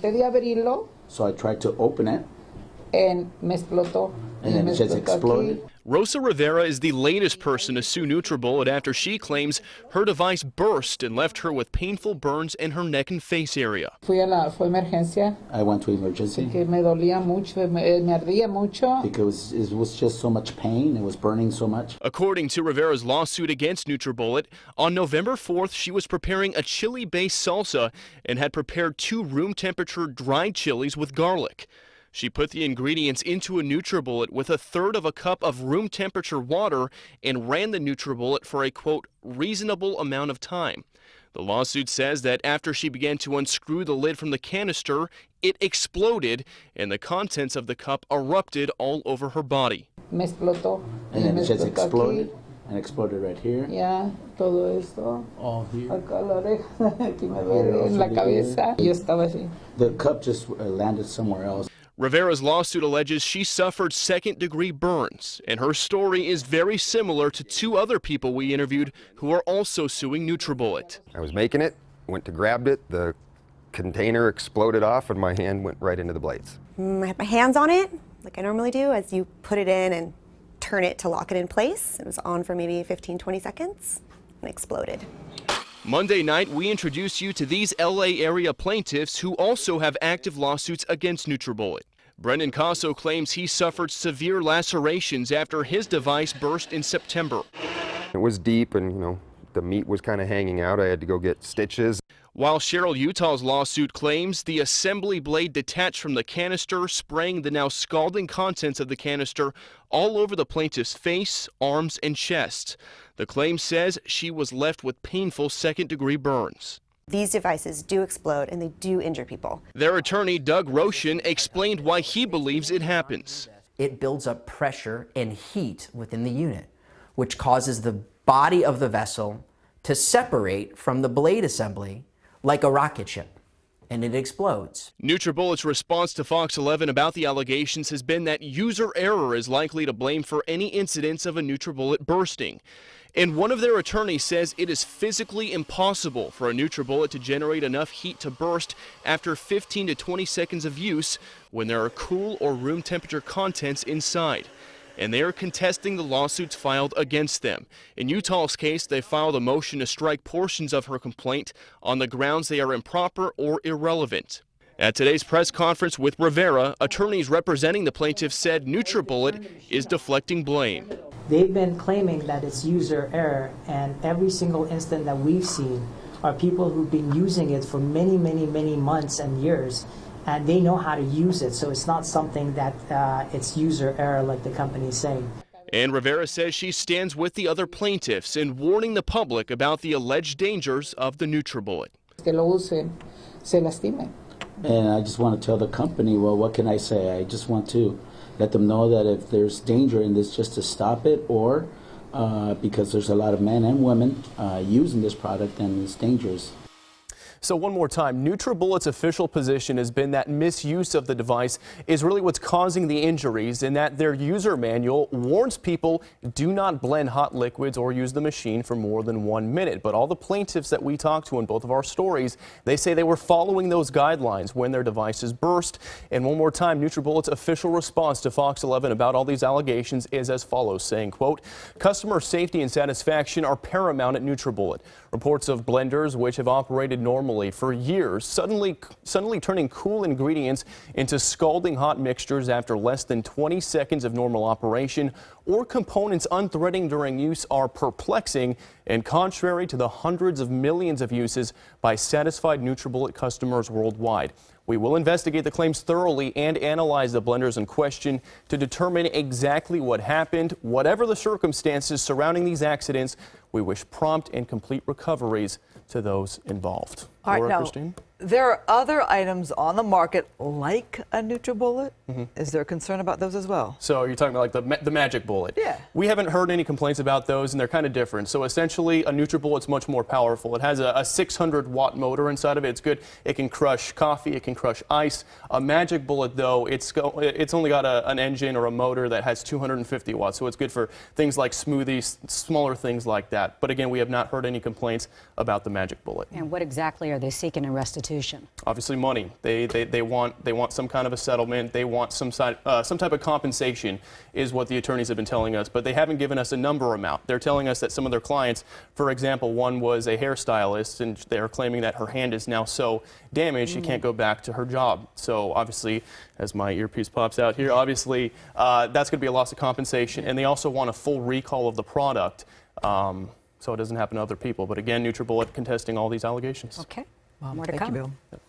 So I tried to open it, and me explotó. and then it just exploded. Rosa Rivera is the latest person to sue NutriBullet after she claims her device burst and left her with painful burns in her neck and face area. Fue emergencia. I went to emergency Que me dolía mucho, me ardía mucho. because it was just so much pain. It was burning so much. According to Rivera's lawsuit against NutriBullet, on November 4th, she was preparing a chili-based salsa and had prepared 2 room-temperature dried chilies with garlic. She put the ingredients into a NutriBullet with 1/3 of a cup of room temperature water and ran the NutriBullet for a, quote, reasonable amount of time. The lawsuit says that after she began to unscrew the lid from the canister, it exploded and the contents of the cup erupted all over her body. Me explotó. And then me it just explotó exploded aquí. and exploded right here. Ya, todo esto. All here. Acá la oreja, aquí me duele, en la cabeza. Yo estaba así. The cup just landed somewhere else. Rivera's lawsuit alleges she suffered second-degree burns, and her story is very similar to 2 other people we interviewed who are also suing NutriBullet. I was making it, went to grab it, the container exploded off, and my hand went right into the blades. I had my hands on it, like I normally do, as you put it in and turn it to lock it in place. It was on for maybe 15-20 seconds and exploded. Monday night, we introduced you to these LA area plaintiffs who also have active lawsuits against NutriBullet. Brendan Casso claims he suffered severe lacerations after his device burst in September. It was deep and, the meat was kind of hanging out. I had to go get stitches. While Cheryl Utah's lawsuit claims the assembly blade detached from the canister, spraying the now scalding contents of the canister all over the plaintiff's face, arms, and chest. The claim says she was left with painful second-degree burns. These devices do explode and they do injure people. Their attorney, Doug Roshan, explained why he believes it happens. It builds up pressure and heat within the unit, which causes the body of the vessel to separate from the blade assembly like a rocket ship, and it explodes. NutriBullet's response to Fox 11 about the allegations has been that user error is likely to blame for any incidents of a NutriBullet bursting. And one of their attorneys says it is physically impossible for a NutriBullet to generate enough heat to burst after 15 to 20 seconds of use when there are cool or room temperature contents inside. And they are contesting the lawsuits filed against them. In Utah's case, they filed a motion to strike portions of her complaint on the grounds they are improper or irrelevant. At today's press conference with Rivera, attorneys representing the plaintiffs said NutriBullet is deflecting blame. They've been claiming that it's user error, and every single instance that we've seen are people who've been using it for many, many, many months and years, and they know how to use it, so it's not something that it's user error like the company is saying. And Rivera says she stands with the other plaintiffs in warning the public about the alleged dangers of the NutriBullet. Que lo usen, se lastimen. And I just want to tell the company, well, what can I say? I just want to let them know that if there's danger in this, just to stop it, or because there's a lot of men and women using this product and it's dangerous. So one more time, NutriBullet's official position has been that misuse of the device is really what's causing the injuries, and that their user manual warns people do not blend hot liquids or use the machine for more than 1 minute. But all the plaintiffs that we talked to in both of our stories, they say they were following those guidelines when their devices burst. And one more time, NutriBullet's official response to Fox 11 about all these allegations is as follows, saying, quote, "Customer safety and satisfaction are paramount at NutriBullet. Reports of blenders which have operated normally for years suddenly turning cool ingredients into scalding hot mixtures after less than 20 seconds of normal operation, or components unthreading during use are perplexing and contrary to the hundreds of millions of uses by satisfied NutriBullet customers worldwide. We will investigate the claims thoroughly and analyze the blenders in question to determine exactly what happened. Whatever the circumstances surrounding these accidents, we wish prompt and complete recoveries to those involved." All right, Laura, now, Christine? there are other items on the market like a NutriBullet. Is there concern about those as well? So you're talking about like the Magic Bullet. Yeah. We haven't heard any complaints about those, and they're kind of different. So essentially, a NutriBullet's much more powerful. It has a 600-watt motor inside of it. It's good. It can crush coffee. It can crush ice. A Magic Bullet, though, it's only got an engine or a motor that has 250 watts. So it's good for things like smoothies, smaller things like that. But again, we have not heard any complaints about the Magic Bullet. And what exactly are they seeking in restitution? restitution? Obviously, money. They want some kind of a settlement. They want some type of compensation, is what the attorneys have been telling us. But they haven't given us a number amount. They're telling us that some of their clients, for example, one was a hairstylist, and they're claiming that her hand is now so damaged she can't go back to her job. So obviously, as my earpiece pops out here, obviously that's going to be a loss of compensation. And they also want a full recall of the product. So it doesn't happen to other people. But again, NutriBullet contesting all these allegations. Okay. Well, More to thank come. you, Bill.